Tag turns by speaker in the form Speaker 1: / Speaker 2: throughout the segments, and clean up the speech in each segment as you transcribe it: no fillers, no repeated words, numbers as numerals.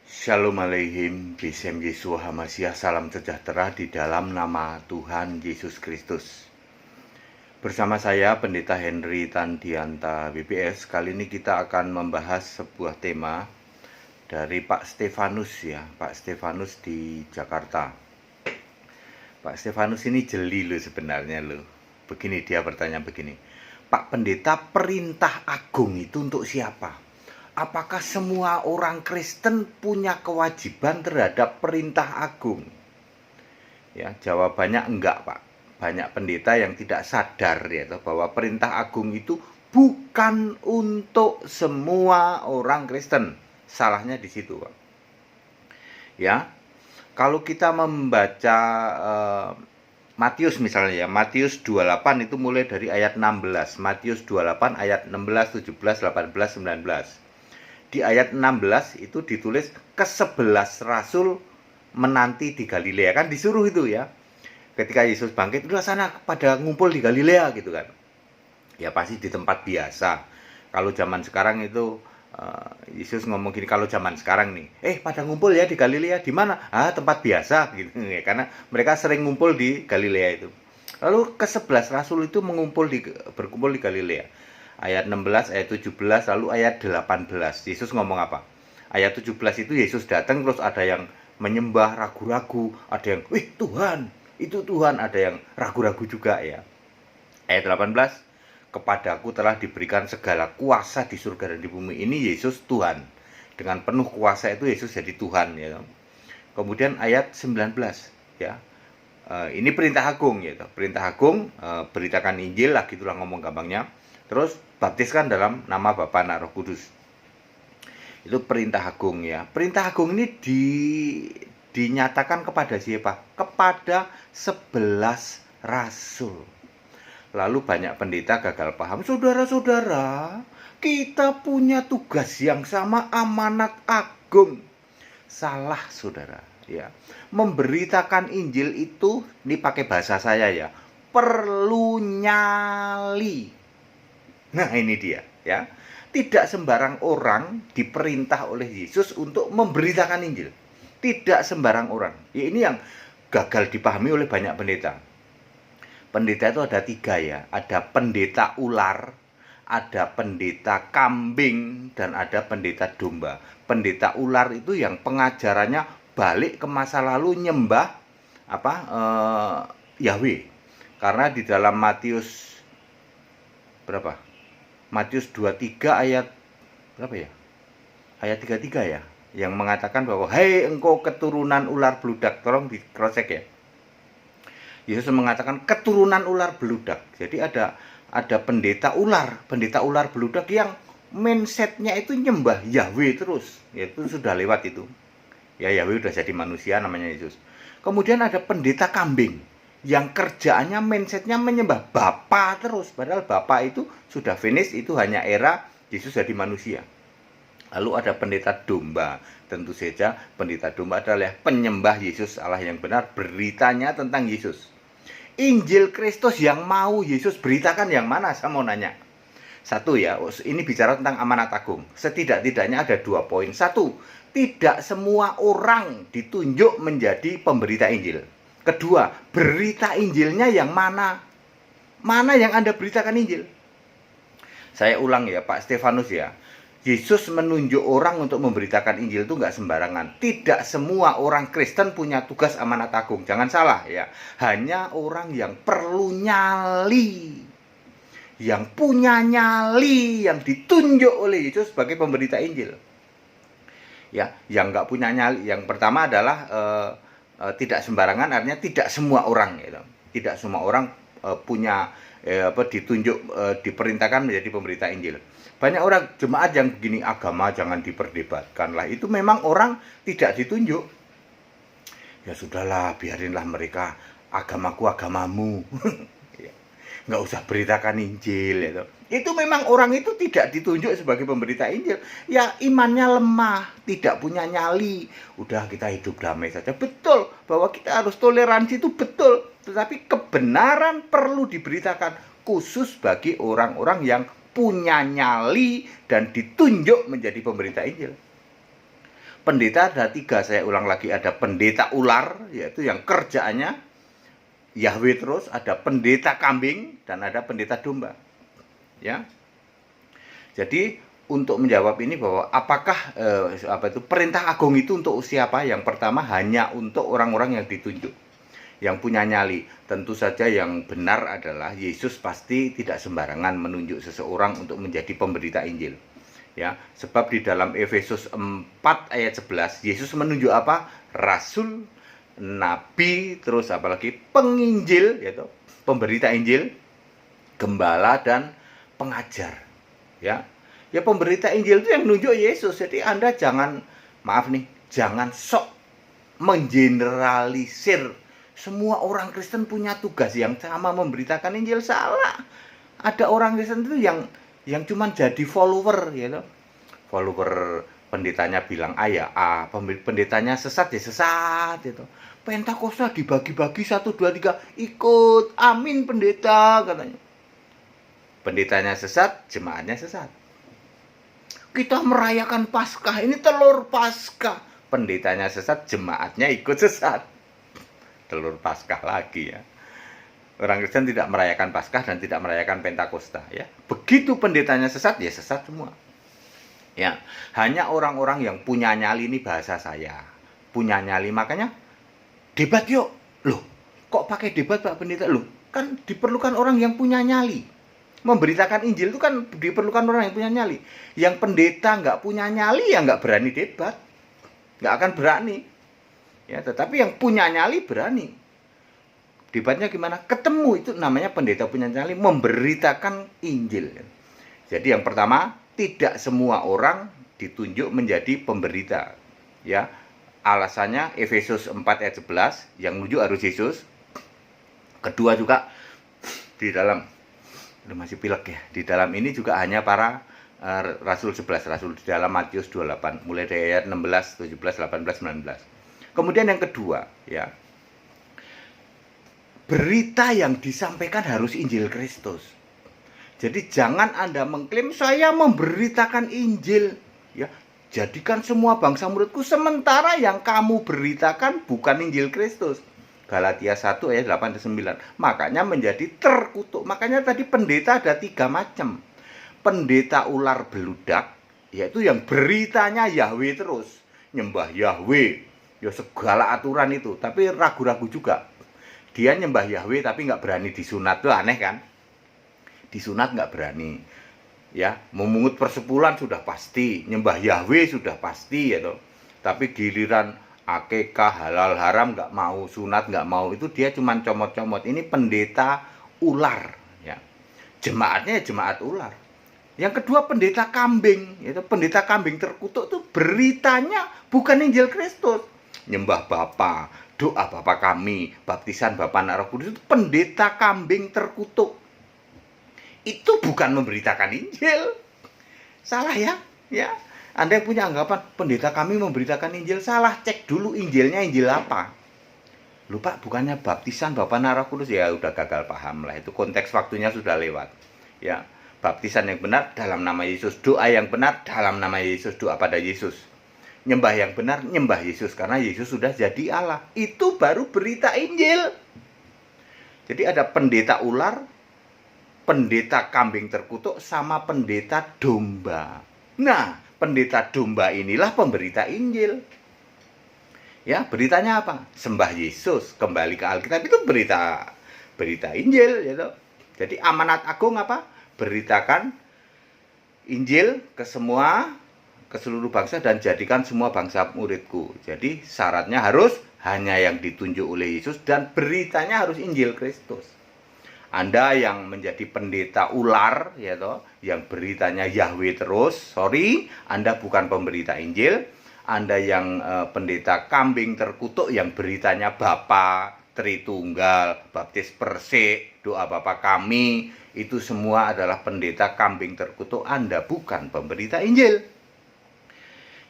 Speaker 1: Shalom Aleihim, Bisem Yesua Hamasiah, salam sejahtera di dalam nama Tuhan Yesus Kristus. Bersama saya Pendeta Henry Tandianta BPS. Kali ini kita akan membahas sebuah tema dari Pak Stefanus ya, Pak Stefanus di Jakarta. Pak Stefanus ini jeli loh sebenarnya loh. Begini dia bertanya begini, Pak Pendeta, perintah agung itu untuk siapa? Apakah semua orang Kristen punya kewajiban terhadap perintah agung? Ya, jawabannya enggak, Pak. Banyak pendeta yang tidak sadar ya bahwa perintah agung itu bukan untuk semua orang Kristen. Salahnya di situ, Pak. Ya. Kalau kita membaca Matius misalnya ya, Matius 28 itu mulai dari ayat 16. Matius 28 ayat 16, 17, 18, 19. Di ayat 16 itu ditulis ke-11 rasul menanti di Galilea, kan disuruh itu ya. Ketika Yesus bangkit, udah sana pada ngumpul di Galilea gitu kan. Ya pasti di tempat biasa. Kalau zaman sekarang itu Yesus ngomong gini, kalau zaman sekarang nih, pada ngumpul ya di Galilea, di mana? Tempat biasa gitu ya, karena mereka sering ngumpul di Galilea itu. Lalu ke-11 rasul itu berkumpul di Galilea. Ayat 16, ayat 17, lalu ayat 18. Yesus ngomong apa? Ayat 17 itu Yesus datang, terus ada yang menyembah ragu-ragu, ada yang, Tuhan, itu Tuhan, ada yang ragu-ragu juga ya. Ayat 18, kepadaku telah diberikan segala kuasa di surga dan di bumi. Ini Yesus Tuhan. Dengan penuh kuasa itu Yesus jadi Tuhan ya. Kemudian ayat 19 ya. Ini perintah agung ya. Perintah agung, beritakan Injil lah gitulah ngomong gampangnya. Terus baptiskan dalam nama Bapa, Anak, Roh Kudus. Itu perintah agung ya. Perintah agung ini dinyatakan kepada siapa? Kepada 11 rasul. Lalu banyak pendeta gagal paham. Saudara-saudara, kita punya tugas yang sama, amanat agung. Salah saudara ya. Memberitakan Injil itu, ini pakai bahasa saya ya, perlu nyali. Nah ini dia ya. Tidak sembarang orang diperintah oleh Yesus untuk memberitakan Injil. Tidak sembarang orang. Ya, ini yang gagal dipahami oleh banyak pendeta. Pendeta itu ada 3 ya. Ada pendeta ular, ada pendeta kambing, dan ada pendeta domba. Pendeta ular itu yang pengajarannya balik ke masa lalu nyembah Yahweh. Karena di dalam Matius berapa? Matius 23 ayat berapa ya? Ayat 33 ya, yang mengatakan bahwa hai engkau keturunan ular beludak. Tolong di cross check ya. Yesus mengatakan keturunan ular beludak. Jadi ada pendeta ular beludak yang mindsetnya itu nyembah Yahweh terus. Itu sudah lewat itu. Ya Yahweh udah jadi manusia namanya Yesus. Kemudian ada pendeta kambing yang kerjaannya mindsetnya menyembah Bapa terus, padahal Bapa itu sudah finish, itu hanya era Yesus jadi manusia. Lalu ada pendeta domba. Tentu saja pendeta domba adalah penyembah Yesus Allah yang benar, beritanya tentang Yesus. Injil Kristus yang mau Yesus beritakan yang mana? Saya mau nanya. Satu ya, ini bicara tentang amanat agung. Setidak-tidaknya ada 2 poin. Satu, tidak semua orang ditunjuk menjadi pemberita Injil. Kedua, berita Injilnya yang mana? Mana yang Anda beritakan Injil? Saya ulang ya, Pak Stefanus ya. Yesus menunjuk orang untuk memberitakan Injil itu nggak sembarangan. Tidak semua orang Kristen punya tugas amanat agung. Jangan salah ya. Hanya orang yang perlu nyali. Yang punya nyali, yang ditunjuk oleh Yesus sebagai pemberita Injil. Ya, yang nggak punya nyali. Yang pertama adalah tidak sembarangan, artinya tidak semua orang gitu. Tidak semua orang punya ditunjuk, diperintahkan menjadi pemberita Injil. Banyak orang jemaat yang begini, agama jangan diperdebatkan lah. Itu memang orang tidak ditunjuk. Ya sudahlah, biarinlah mereka, agamaku agamamu. Nggak usah beritakan Injil gitu. Itu memang orang itu tidak ditunjuk sebagai pemberita Injil. Ya imannya lemah, tidak punya nyali. Udah kita hidup damai saja. Betul bahwa kita harus toleransi, itu betul. Tetapi kebenaran perlu diberitakan khusus bagi orang-orang yang punya nyali dan ditunjuk menjadi pemberita Injil. Pendeta ada 3, saya ulang lagi, ada pendeta ular, yaitu yang kerjaannya Yahweh terus, ada pendeta kambing, dan ada pendeta domba. Ya, jadi untuk menjawab ini bahwa apakah perintah agung itu untuk siapa? Yang pertama hanya untuk orang-orang yang ditunjuk, yang punya nyali. Tentu saja yang benar adalah Yesus pasti tidak sembarangan menunjuk seseorang untuk menjadi pemberita Injil. Ya, sebab di dalam Efesus 4 ayat 11 Yesus menunjuk apa? Rasul, nabi, terus apalagi penginjil, yaitu pemberita Injil, gembala dan pengajar. Ya, pemberita Injil itu yang nunjuk Yesus. Jadi Anda jangan, jangan sok mengeneralisir. Semua orang Kristen punya tugas yang sama memberitakan Injil. Salah. Ada orang Kristen itu yang cuma jadi follower, gitu. Follower, pendetanya bilang A ya A, pendetanya sesat ya sesat, gitu. Pentakosta dibagi-bagi 1, 2, 3, ikut, amin pendeta, katanya. Pendetanya sesat, jemaatnya sesat. Kita merayakan Paskah, ini telur Paskah. Pendetanya sesat, jemaatnya ikut sesat. Telur Paskah lagi ya. Orang Kristen tidak merayakan Paskah dan tidak merayakan Pentakosta ya. Begitu pendetanya sesat, ya sesat semua. Ya, hanya orang-orang yang punya nyali, ini bahasa saya. Punya nyali, makanya debat yuk. Loh, kok pakai debat Pak Pendeta? Loh, kan diperlukan orang yang punya nyali. Memberitakan Injil itu kan diperlukan orang yang punya nyali. Yang pendeta nggak punya nyali ya nggak berani debat, nggak akan berani. Ya, tetapi yang punya nyali berani. Debatnya gimana? Ketemu, itu namanya pendeta punya nyali, memberitakan Injil. Jadi yang pertama, tidak semua orang ditunjuk menjadi pemberita. Ya, alasannya Efesus 4 ayat 11 yang nunjuk harus Yesus. Kedua juga di dalam masih pilek ya. Di dalam ini juga hanya para rasul 11 rasul di dalam Matius 28 mulai dari ayat 16, 17, 18, 19. Kemudian yang kedua ya, berita yang disampaikan harus Injil Kristus. Jadi jangan Anda mengklaim saya memberitakan Injil ya. Jadikan semua bangsa muridku, sementara yang kamu beritakan bukan Injil Kristus. Galatia 1 ayat 8 dan 9. Makanya menjadi terkutuk. Makanya tadi pendeta ada 3 macam. Pendeta ular beludak, yaitu yang beritanya Yahweh terus, nyembah Yahweh, ya segala aturan itu, tapi ragu-ragu juga. Dia nyembah Yahweh tapi nggak berani disunat, tuh aneh kan? Disunat nggak berani. Ya, memungut persepuluhan sudah pasti, nyembah Yahweh sudah pasti, ya toh. Tapi giliran akikah, halal haram nggak mau, sunat nggak mau, itu dia cuma comot-comot. Ini pendeta ular ya. Jemaatnya ya jemaat ular. Yang kedua pendeta kambing, itu pendeta kambing terkutuk tuh beritanya bukan Injil Kristus. Nyembah Bapa, doa Bapa kami, baptisan Bapa Anak Roh Kudus, itu pendeta kambing terkutuk. Itu bukan memberitakan Injil. Salah ya, ya. Anda yang punya anggapan pendeta kami memberitakan Injil, salah. Cek dulu Injilnya Injil apa. Lupa bukannya baptisan Bapa Anak Roh Kudus, ya udah gagal paham lah. Itu konteks waktunya sudah lewat. Ya, baptisan yang benar dalam nama Yesus, doa yang benar dalam nama Yesus, doa pada Yesus. Nyembah yang benar nyembah Yesus karena Yesus sudah jadi Allah. Itu baru berita Injil. Jadi ada pendeta ular, pendeta kambing terkutuk, sama pendeta domba. Nah, pendeta domba inilah pemberita Injil. Ya, beritanya apa? Sembah Yesus, kembali ke Alkitab, itu berita Injil, gitu. Jadi amanat agung apa? Beritakan Injil ke seluruh bangsa dan jadikan semua bangsa muridku. Jadi syaratnya harus hanya yang ditunjuk oleh Yesus dan beritanya harus Injil Kristus. Anda yang menjadi pendeta ular, ya toh, yang beritanya Yahweh terus, Anda bukan pemberita Injil. Anda yang pendeta kambing terkutuk, yang beritanya Bapa, Tritunggal, baptis persik, doa Bapa kami, itu semua adalah pendeta kambing terkutuk. Anda bukan pemberita Injil.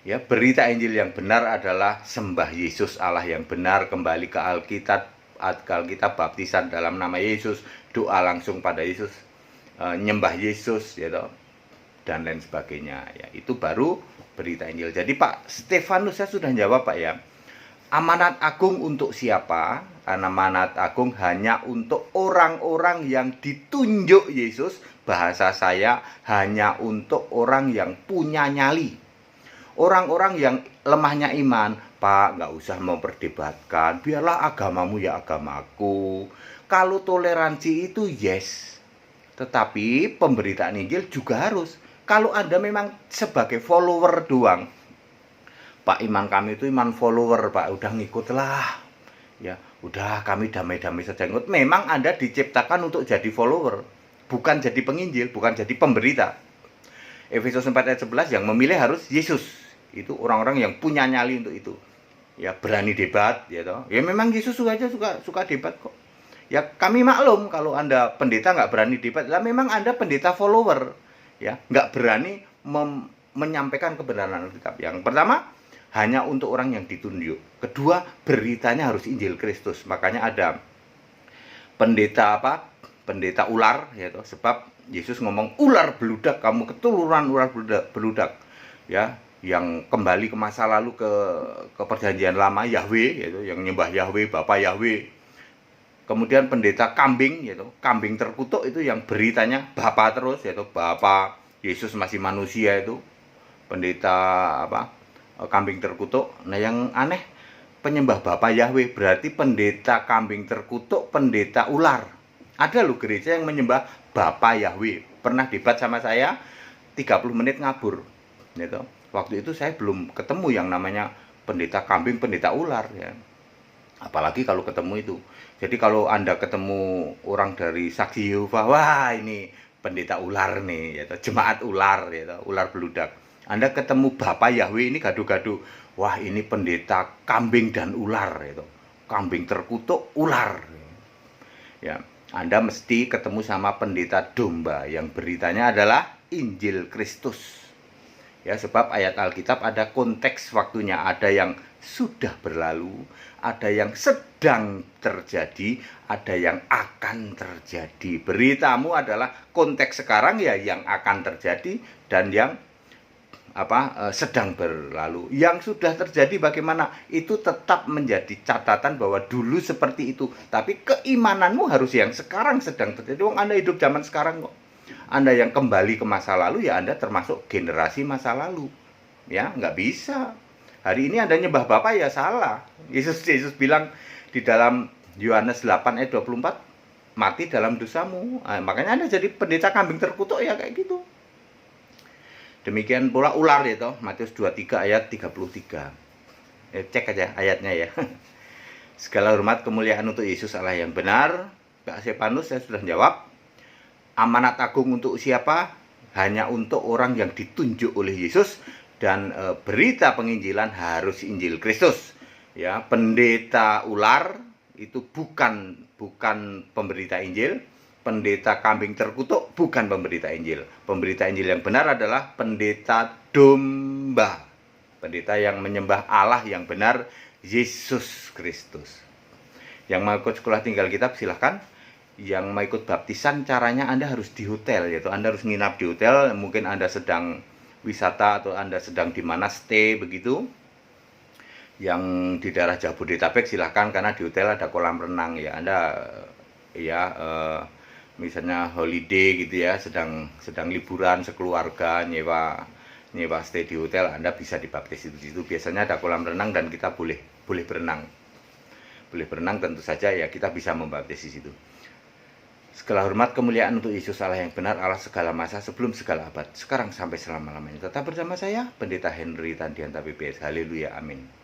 Speaker 1: Ya, berita Injil yang benar adalah sembah Yesus Allah yang benar, kembali ke Alkitab, baptisan dalam nama Yesus, doa langsung pada Yesus, nyembah Yesus, gitu. dan lain sebagainya. Ya, itu baru berita Injil. Jadi Pak Stefanus saya sudah jawab Pak ya. Amanat agung untuk siapa? Amanat agung hanya untuk orang-orang yang ditunjuk Yesus. Bahasa saya hanya untuk orang yang punya nyali. Orang-orang yang lemahnya iman, Pak, nggak usah memperdebatkan, biarlah agamamu ya agamaku. Kalau toleransi itu yes, tetapi pemberitaan Injil juga harus. Kalau Anda memang sebagai follower doang, Pak, iman kami itu iman follower, Pak, udah ngikut lah. Ya, udah kami damai-damai saja ngikut. Memang Anda diciptakan untuk jadi follower, bukan jadi penginjil, bukan jadi pemberita. Efesus 4 ayat 11 yang memilih harus Yesus. Itu orang-orang yang punya nyali untuk itu. Ya, berani debat, ya toh. Ya memang Yesus aja suka debat kok. Ya kami maklum kalau Anda pendeta nggak berani debat, lah memang Anda pendeta follower, ya nggak berani menyampaikan kebenaran Alkitab. Yang pertama hanya untuk orang yang ditunjuk. Kedua beritanya harus Injil Kristus. Makanya ada pendeta pendeta ular, ya toh. Sebab Yesus ngomong ular beludak, kamu keturunan ular beludak, ya yang kembali ke masa lalu ke perjanjian lama Yahweh, yaitu yang nyembah Yahweh, Bapa Yahweh. Kemudian pendeta kambing, yaitu kambing terkutuk, itu yang beritanya Bapa terus, yaitu Bapa Yesus masih manusia. Itu pendeta kambing terkutuk. Nah yang aneh penyembah Bapa Yahweh, berarti pendeta kambing terkutuk, pendeta ular. Ada loh gereja yang menyembah Bapa Yahweh. Pernah debat sama saya 30 menit ngabur, gitu. Waktu itu saya belum ketemu yang namanya pendeta kambing, pendeta ular, ya. Apalagi kalau ketemu itu. Jadi kalau Anda ketemu orang dari Saksi Yehova, wah ini pendeta ular nih, ya, jemaat ular, ya, ular beludak. Anda ketemu Bapak Yahweh ini gaduh-gaduh, wah ini pendeta kambing dan ular, ya, kambing terkutuk ular. Ya, Anda mesti ketemu sama pendeta domba yang beritanya adalah Injil Kristus. Ya, sebab ayat Alkitab ada konteks waktunya, ada yang sudah berlalu, ada yang sedang terjadi, ada yang akan terjadi. Beritamu adalah konteks sekarang ya yang akan terjadi dan yang sedang berlalu. Yang sudah terjadi bagaimana? Itu tetap menjadi catatan bahwa dulu seperti itu. Tapi keimananmu harus yang sekarang sedang terjadi. Wong Anda hidup zaman sekarang kok. Anda yang kembali ke masa lalu, ya Anda termasuk generasi masa lalu. Ya, nggak bisa. Hari ini Anda nyembah Bapa ya salah. Yesus bilang di dalam Yohanes 8 ayat 24, mati dalam dosamu. Nah, makanya Anda jadi pendeta kambing terkutuk ya kayak gitu. Demikian pula ular itu, Matius 23 ayat 33. Cek aja ayatnya ya. Segala hormat kemuliaan untuk Yesus Allah yang benar. Pak Stefanus saya sudah jawab. Amanat agung untuk siapa? Hanya untuk orang yang ditunjuk oleh Yesus, dan berita penginjilan harus Injil Kristus. Ya, pendeta ular itu bukan pemberita Injil, pendeta kambing terkutuk bukan pemberita Injil. Pemberita Injil yang benar adalah pendeta domba. Pendeta yang menyembah Allah yang benar, Yesus Kristus. Yang mau ikut sekolah tinggal kitab silahkan. Yang mau ikut baptisan caranya Anda harus di hotel, yaitu Anda harus nginap di hotel. Mungkin Anda sedang wisata atau Anda sedang di mana stay begitu. Yang di daerah Jabodetabek silahkan, karena di hotel ada kolam renang ya. Anda misalnya holiday gitu ya, sedang liburan sekeluarga, nyewa stay di hotel, Anda bisa dibaptis di situ. Biasanya ada kolam renang dan kita boleh berenang. Boleh berenang tentu saja ya, kita bisa membaptis di situ. Segala hormat kemuliaan untuk Yesus Allah yang benar, Allah segala masa, sebelum segala abad, sekarang sampai selama-lamanya. Tetap bersama saya, Pendeta Henry Tandianta BPS. Haleluya, amin.